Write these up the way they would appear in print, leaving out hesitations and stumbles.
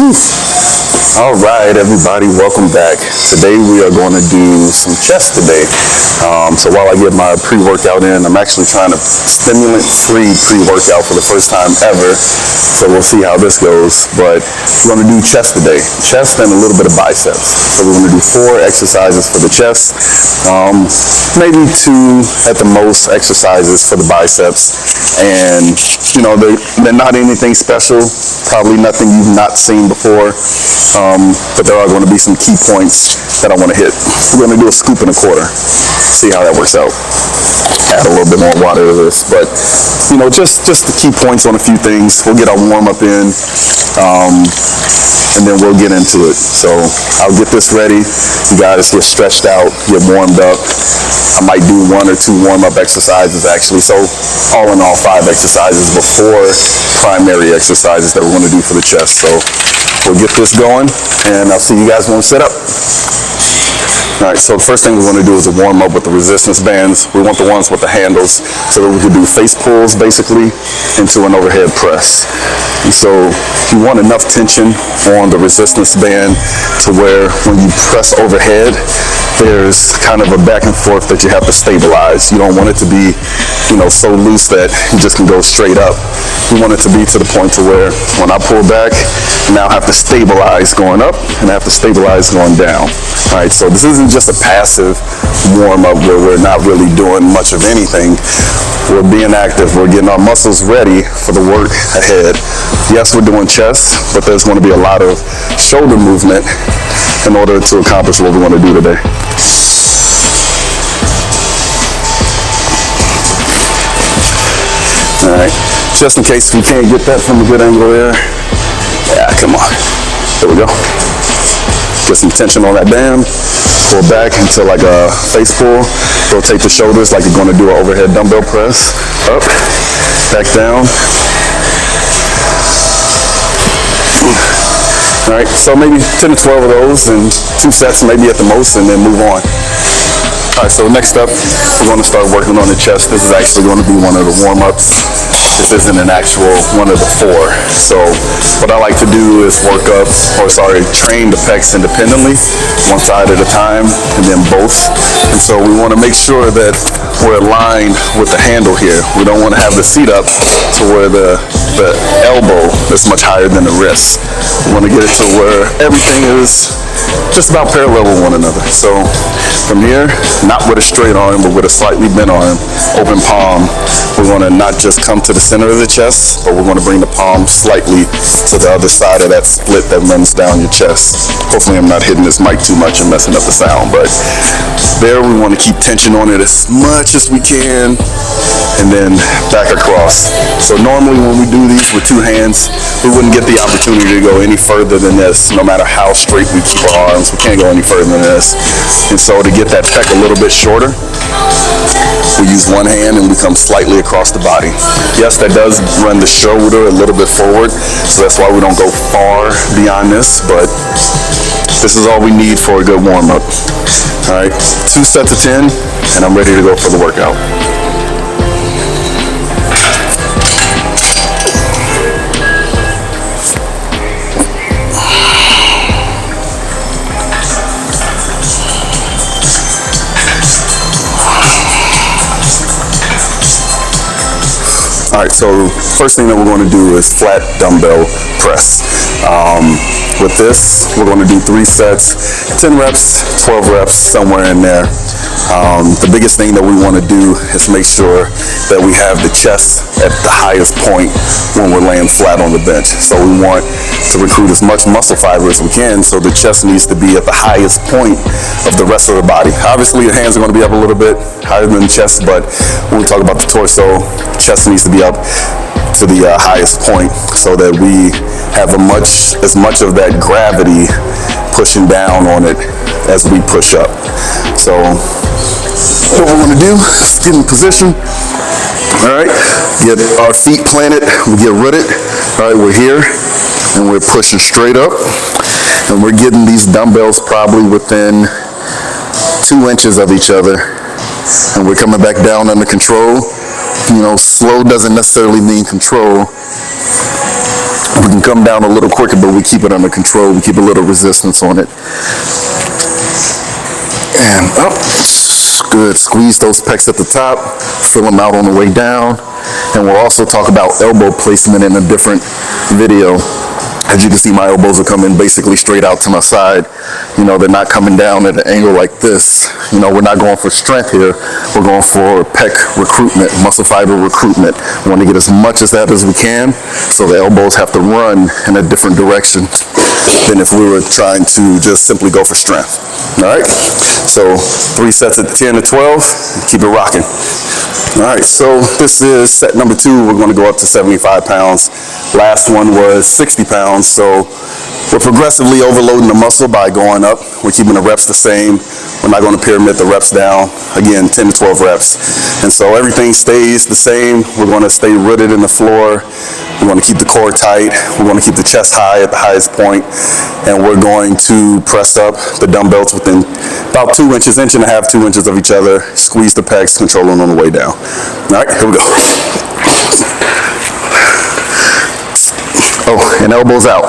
All right, everybody, welcome back. Today we are going to do some chest today. So while I get my pre-workout in, I'm actually trying to stimulant-free pre-workout for the first time ever. So we'll see how this goes. But we're going to do chest today. Chest and a little bit of biceps. So we're going to do 4 exercises for the chest. Maybe 2 at the most exercises for the biceps. And, you know, they're not anything special. Probably nothing you've not seen before. But there are going to be some key points that I want to hit. We're going to do a scoop and a quarter. See how that works out. Add a little bit more water to this, but you know, just the key points on a few things. We'll get our warm up in, and then we'll get into it. So I'll get this ready. You guys get stretched out, get warmed up. I might do 1 or 2 warm up exercises actually. So all in all, 5 exercises before primary exercises that we're going to do for the chest. So we'll get this going, and I'll see you guys when we set up. All right, so the first thing we want to do is a warm up with the resistance bands. We want the ones with the handles so that we can do face pulls basically into an overhead press. And so you want enough tension on the resistance band to where when you press overhead, there's kind of a back and forth that you have to stabilize. You don't want it to be, you know, so loose that you just can go straight up. You want it to be to the point to where when I pull back, now I have to stabilize going up and I have to stabilize going down. All right, so this isn't just a passive warm-up where we're not really doing much of anything. We're being active. We're getting our muscles ready for the work ahead. Yes, we're doing chest, but there's going to be a lot of shoulder movement in order to accomplish what we want to do today. All right, just in case we can't get that from a good angle there. Yeah, come on. There we go. Get some tension on that band. Pull back into like a face pull. Rotate the shoulders like you're going to do an overhead dumbbell press. Up, back down. All right, so maybe 10 to 12 of those and 2 sets maybe at the most, and then move on. All right, so next up, we're going to start working on the chest. This is actually going to be one of the warm-ups. This isn't an actual one of the 4. So what I like to do is train the pecs independently, one side at a time, and then both. And so we want to make sure that we're aligned with the handle here. We don't want to have the seat up to where the elbow is much higher than the wrist. We want to get it to where everything is just about parallel with one another. So from here, not with a straight arm, but with a slightly bent arm, open palm, we're going to not just come to the center of the chest, but we're going to bring the palm slightly to the other side of that split that runs down your chest. Hopefully I'm not hitting this mic too much and messing up the sound, but there we want to keep tension on it as much as we can, and then back across. So normally when we do these with 2 hands, we wouldn't get the opportunity to go any further than this, no matter how straight we keep our arms. We can't go any further than this. And so to get that pec a little bit shorter, we use one hand and we come slightly across the body. Yes, that does run the shoulder a little bit forward, so that's why we don't go far beyond this, but this is all we need for a good warm-up. All right, 2 sets of 10, and I'm ready to go for the workout. All right, so first thing that we're going to do is flat dumbbell press. With this, we're going to do 3 sets, 10 reps, 12 reps, somewhere in there. The biggest thing that we want to do is make sure that we have the chest at the highest point when we're laying flat on the bench. So we want to recruit as much muscle fiber as we can, so the chest needs to be at the highest point of the rest of the body. Obviously, the hands are going to be up a little bit higher than the chest, but when we talk about the torso, chest needs to be up to the highest point so that we have as much of that gravity pushing down on it as we push up. So what we're going to do is get in position. All right, get our feet planted, we get rooted. All right, we're here and we're pushing straight up, and we're getting these dumbbells probably within 2 inches of each other, and we're coming back down under control. You know, slow doesn't necessarily mean control. We can come down a little quicker, but we keep it under control. We keep a little resistance on it. And up. Good. Squeeze those pecs at the top. Fill them out on the way down. And we'll also talk about elbow placement in a different video. As you can see, my elbows are coming basically straight out to my side. You know, they're not coming down at an angle like this. You know, we're not going for strength here. We're going for pec recruitment, muscle fiber recruitment. We want to get as much of that as we can, so the elbows have to run in a different direction than if we were trying to just simply go for strength. All right? So 3 sets at 10 to 12. Keep it rocking. All right, so this is set number 2. We're going to go up to 75 pounds. Last one was 60 pounds, so we're progressively overloading the muscle by going up. We're keeping the reps the same. We're not going to pyramid the reps down. Again, 10 to 12 reps. And so everything stays the same. We're going to stay rooted in the floor. We want to keep the core tight. We want to keep the chest high at the highest point. And we're going to press up the dumbbells within about 2 inches, inch and a half, 2 inches of each other. Squeeze the pecs, control them on the way down. All right, here we go. Oh, and elbows out.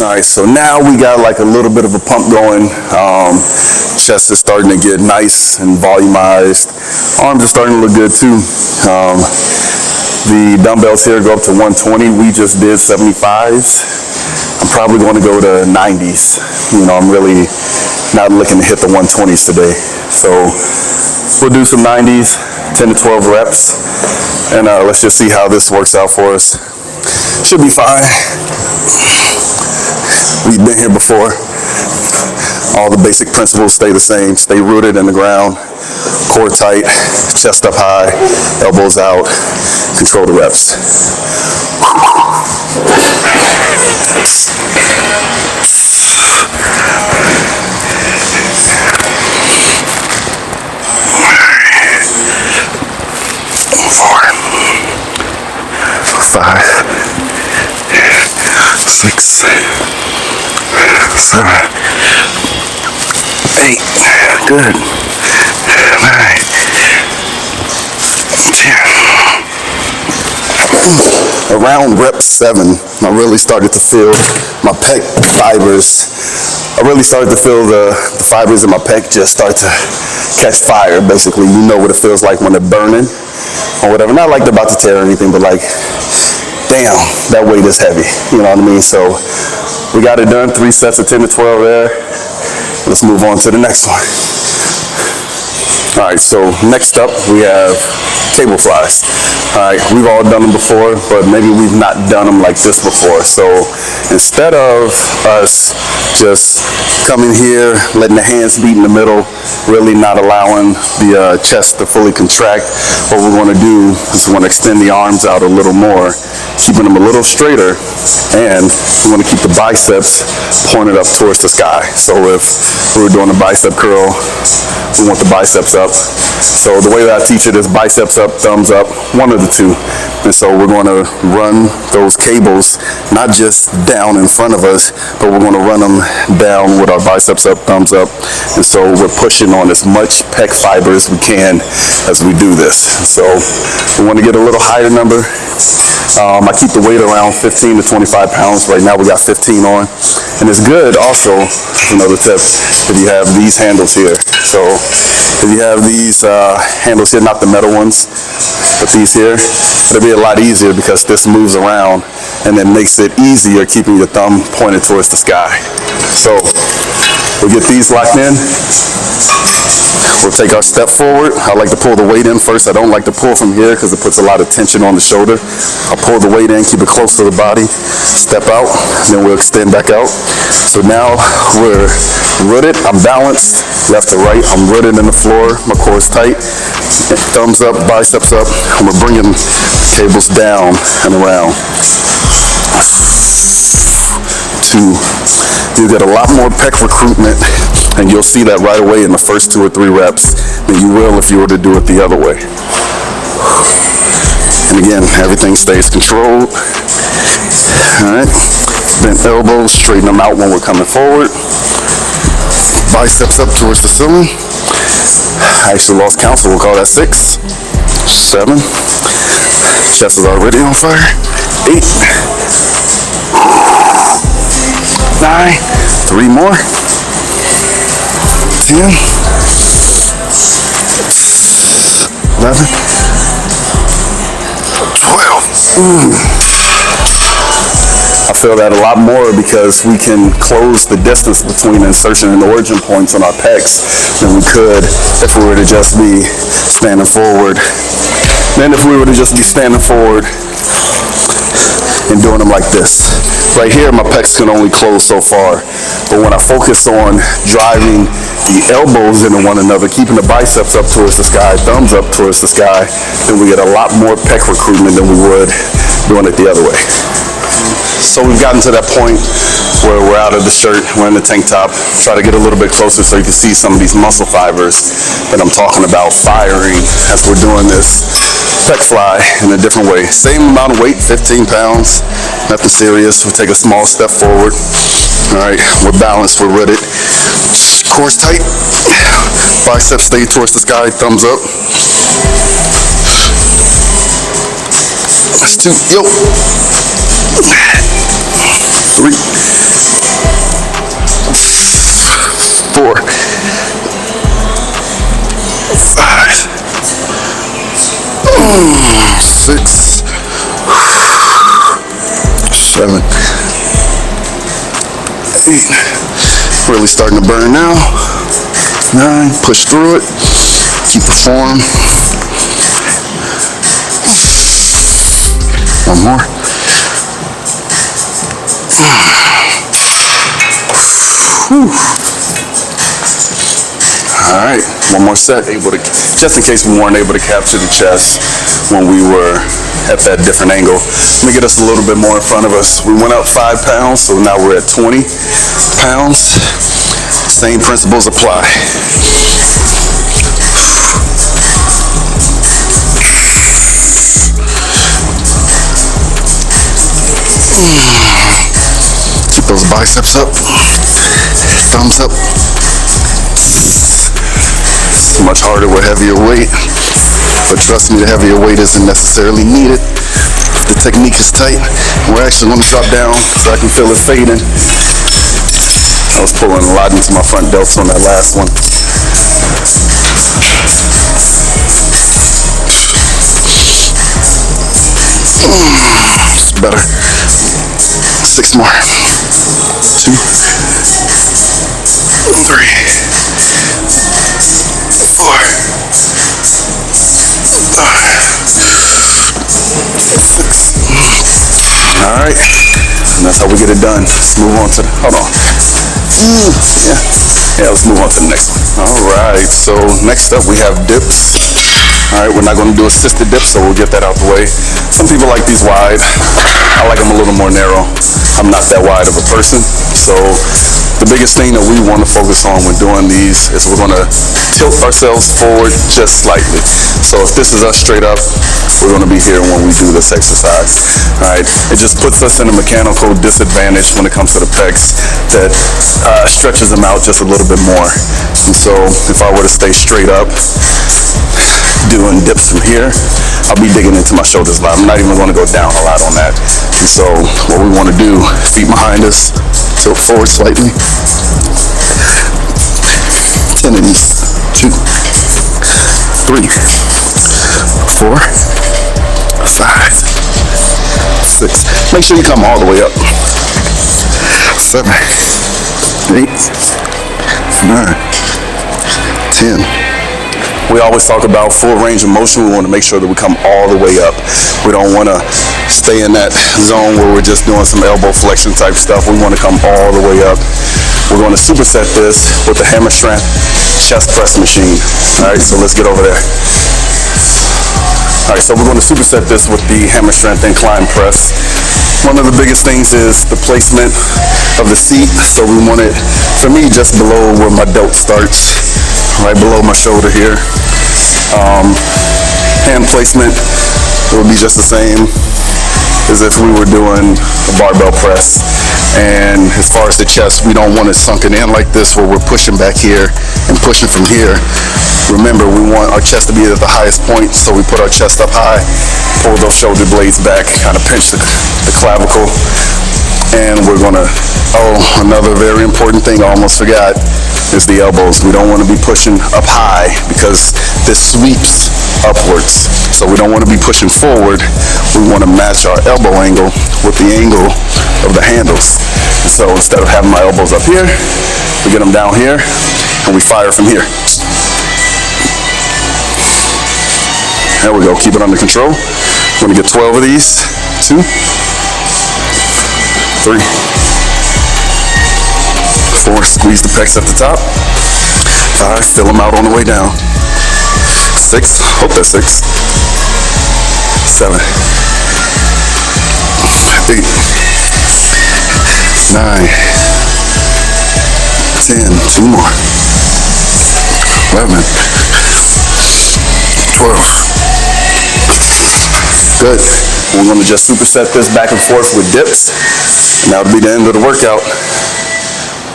All right, so now we got like a little bit of a pump going. Chest is starting to get nice and volumized. Arms are starting to look good too. The dumbbells here go up to 120. We just did 75s. I'm probably going to go to 90s. You know, I'm really not looking to hit the 120s today. So we'll do some 90s, 10 to 12 reps. And let's just see how this works out for us. Should be fine. We've been here before. All the basic principles stay the same. Stay rooted in the ground, core tight, chest up high, elbows out, control the reps. 4, 5, 6, 7, 8, good, 9, 10. Around rep 7, I really started to feel my pec fibers. I really started to feel the fibers in my pec just start to catch fire, basically. You know what it feels like when they're burning or whatever. Not like they're about to tear or anything, but like, damn, that weight is heavy. You know what I mean? So we got it done. 3 sets of 10 to 12 there. Let's move on to the next one. All right, so next up we have cable flies. All right, we've all done them before, but maybe we've not done them like this before. So instead of us just coming here, letting the hands beat in the middle, really not allowing the chest to fully contract, what we want to do is we want to extend the arms out a little more, keeping them a little straighter, and we want to keep the biceps pointed up towards the sky. So if we were doing a bicep curl, we want the biceps up. So the way that I teach it is biceps up, thumbs up, one of the two. And so we're going to run those cables, not just down in front of us, but we're going to run them down with our biceps up, thumbs up. And so we're pushing on as much pec fiber as we can as we do this. So we want to get a little higher number. I keep the weight around 15 to 25 pounds. Right now we got 15 on. And it's good also, another tip, if you have these handles here. So if you have these handles here, not the metal ones, but these here, it'll be a lot easier because this moves around and it makes it easier keeping your thumb pointed towards the sky. So we'll get these locked in. We'll take our step forward. I like to pull the weight in first. I don't like to pull from here because it puts a lot of tension on the shoulder. I'll pull the weight in, keep it close to the body, step out, then we'll extend back out. So now we're rooted. I'm balanced, left to right. I'm rooted in the floor. My core is tight. Thumbs up, biceps up, and we're bringing cables down and around. 2. You get a lot more pec recruitment, and you'll see that right away in the first 2 or 3 reps than you will if you were to do it the other way. And again, everything stays controlled. All right. Bent elbows, straighten them out when we're coming forward. Biceps up towards the ceiling. I actually lost count, so we'll call that 6, 7. Chest is already on fire. 8, 9, 3 more. 10, 11, 12. I feel that a lot more because we can close the distance between insertion and origin points on our pecs than we could if we were to just be standing forward. Then if we were to just be standing forward and doing them like this. Right here, my pecs can only close so far. But when I focus on driving the elbows into one another, keeping the biceps up towards the sky, thumbs up towards the sky, then we get a lot more pec recruitment than we would doing it the other way. So we've gotten to that point where we're out of the shirt, we're in the tank top. Try to get a little bit closer so you can see some of these muscle fibers that I'm talking about firing as we're doing this pec fly in a different way. Same amount of weight, 15 pounds, nothing serious. We'll take a small step forward. All right, we're balanced, we're ready. Core's tight, biceps stay towards the sky, thumbs up. That's 2, yo. 3, 4, 5, 6, 7, 8. Really starting to burn now. 9. Push through it. Keep the form. 1 more. All right, 1 more set. Just in case we weren't able to capture the chest when we were at that different angle. Let me get us a little bit more in front of us. We went up 5 pounds, so now we're at 20 pounds. Same principles apply. Keep those biceps up. Thumbs up. It's much harder with heavier weight, but trust me, the heavier weight isn't necessarily needed. The technique is tight. We're actually going to drop down so I can feel it fading. I was pulling a lot into my front delts on that last one. It's better. 6 more. 2, 3, 4, 6. All right, and that's how we get it done. Let's move on to the, hold on. Yeah, let's move on to the next one. All right, so next up we have dips. All right, we're not going to do assisted dips, so we'll get that out the way. Some people like these wide. I like them a little more narrow. I'm not that wide of a person, so the biggest thing that we want to focus on when doing these is we're going to tilt ourselves forward just slightly. So if this is us straight up, we're going to be here when we do this exercise. All right, it just puts us in a mechanical disadvantage when it comes to the pecs that stretches them out just a little bit more. And so if I were to stay straight up, doing dips from here, I'll be digging into my shoulders a lot. I'm not even going to go down a lot on that. And so what we want to do, feet behind us, tilt forward slightly. 10 of these. 2, 3, 4, 5, 6. Make sure you come all the way up. 7, 8, 9, 10. We always talk about full range of motion. We want to make sure that we come all the way up. We don't want to stay in that zone where we're just doing some elbow flexion type stuff. We want to come all the way up. We're going to superset this with the hammer strength chest press machine. All right, so let's get over there. All right, so we're going to superset this with the hammer strength incline press. One of the biggest things is the placement of the seat. So we want it, for me, just below where my delt starts, right below my shoulder here. Hand placement, it would be just the same as if we were doing a barbell press. And as far as the chest, we don't want it sunken in like this where we're pushing back here and pushing from here. Remember, we want our chest to be at the highest point, so we put our chest up high, pull those shoulder blades back, kind of pinch the clavicle, and we're gonna, another very important thing I almost forgot is the elbows. We don't want to be pushing up high because this sweeps upwards. So we don't want to be pushing forward. We want to match our elbow angle with the angle of the handles. And so instead of having my elbows up here, we get them down here and we fire from here. There we go, keep it under control. I'm gonna get 12 of these. 2, 3, 4, squeeze the pecs at the top. 5, fill them out on the way down. 6, hope that's 6. 7, 8, 9, 10, 2 more. 11, 12. Good. We're going to just superset this back and forth with dips, and that'll be the end of the workout.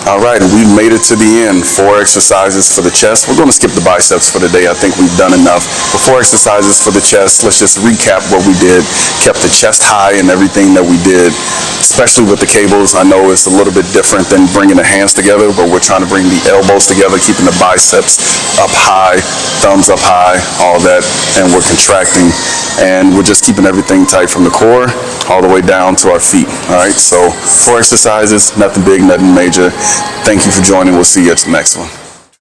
All right, and we've made it to the end. 4 exercises for the chest. We're going to skip the biceps for the day. I think we've done enough. But 4 exercises for the chest. Let's just recap what we did. Kept the chest high in everything that we did, especially with the cables. I know it's a little bit different than bringing the hands together, but we're trying to bring the elbows together, keeping the biceps up high, thumbs up high, all that, and we're contracting. And we're just keeping everything tight from the core all the way down to our feet. All right, so 4 exercises, nothing big, nothing major. Thank you for joining. We'll see you at the next one.